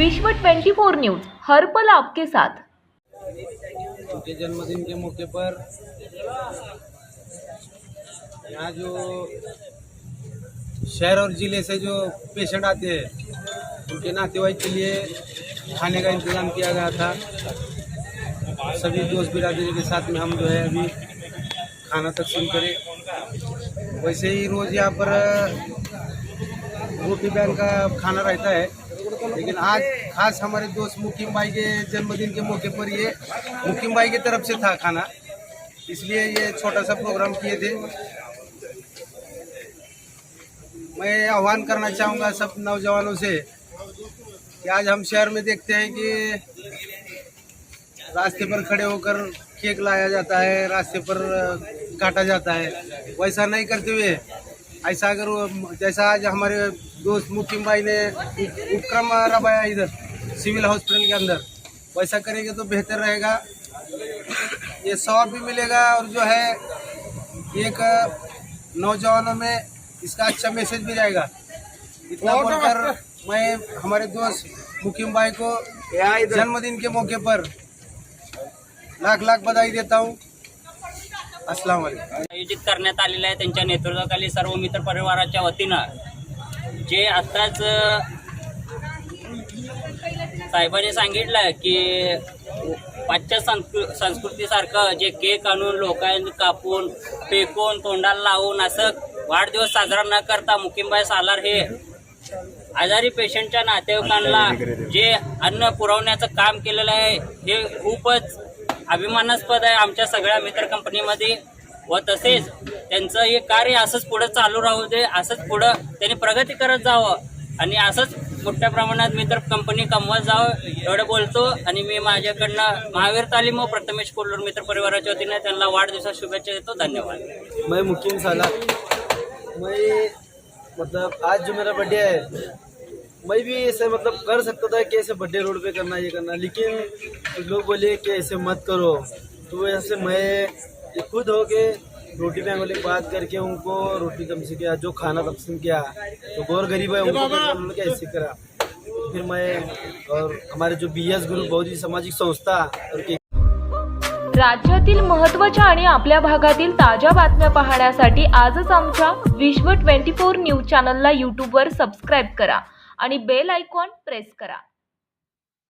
विश्व 24 न्यूज हर पल आपके साथ। उनके जन्मदिन के मौके पर यहाँ जो शहर और जिले से जो पेशेंट आते हैं उनके नातेवाईक के लिए खाने का इंतज़ाम किया गया था। सभी दोस्त बिरादरी के साथ में हम जो है अभी खाना तकसीम करें। वैसे ही रोज़ यहाँ पर रोटी बैन का खाना रहता है, लेकिन आज खास हमारे दोस्त मुकीम भाई के जन्मदिन के मौके पर ये मुकीम भाई की तरफ से था खाना, इसलिए ये छोटा सा प्रोग्राम किए थे। मैं आह्वान करना चाहूँगा सब नौजवानों से कि आज हम शहर में देखते हैं कि रास्ते पर खड़े होकर केक लाया जाता है, रास्ते पर काटा जाता है। वैसा नहीं करते हुए ऐसा अगर जैसा आज हमारे दोस्त मुकीम भाई ने उपक्रम रबाया इधर सिविल हॉस्पिटल के अंदर, वैसा करेंगे तो बेहतर रहेगा। ये सवाब भी मिलेगा और जो है एक नौजवानों में इसका अच्छा मैसेज भी जाएगा। इतना बोलकर मैं हमारे दोस्त मुकीम भाई को जन्मदिन के मौके पर लाख लाख बधाई देता हूँ। अस्सलाम वालेकुम। आयोजित करण्यात आलेलं आहे त्यांच्या नेतृत्वाखाली सर्व मित्र परिवाराच्या वतीनं जे आत्ताच साहेबांनी सांगितलं की पाश्चात्य संस्कृतीसारखं जे केक आणून लोकांनी कापून फेकून तोंडाला लावून असं वाढदिवस साजरा न करता मुकीमबाई सालार हे आजारी पेशंटच्या नातेवाईकांना जे अन्न पुरवण्याचं काम केलेलं आहे हे खूपच अभिमानास्पद आहे आमच्या सगळ्या मित्र कंपनीमध्ये। व तसेच त्यांचं हे कार्य असंच पुढे चालू राहू दे, असंच पुढं त्यांनी प्रगती करत जावं आणि असंच मोठ्या प्रमाणात मित्र कंपनी कमवत जावं एवढं बोलतो। आणि मी माझ्याकडनं महावीर तालीम व प्रथमेश कोल्हूर मित्र परिवाराच्या वतीने त्यांना वाढदिवसाच्या शुभेच्छा देतो। धन्यवाद। मैं मुकीम सालार, मैं मतलब आज जो मेरा बर्थडे है मैं भी ऐसे मतलब कर सकता था कि ऐसे बर्थडे रोड पे करना ये करना, लेकिन कुछ लोग बोले कि ऐसे मत करो, तो वजह से मैं खुद हो के रोटी बैंक वाले बात करके उनको रोटी तकसीम किया, जो खाना तकसीम किया तो गौर गरीब है उनको ऐसे करा। फिर मैं और हमारे जो BS ग्रुप बहुत ही सामाजिक संस्था और राज्यातील महत्त्वाच्या आणि आपल्या भागातील ताज्या बातम्या पाहण्यासाठी आजच आमच्या विश्व 24 न्यूज चॅनलला YouTube वर सबस्क्राइब करा आणि बेल आयकॉन प्रेस करा।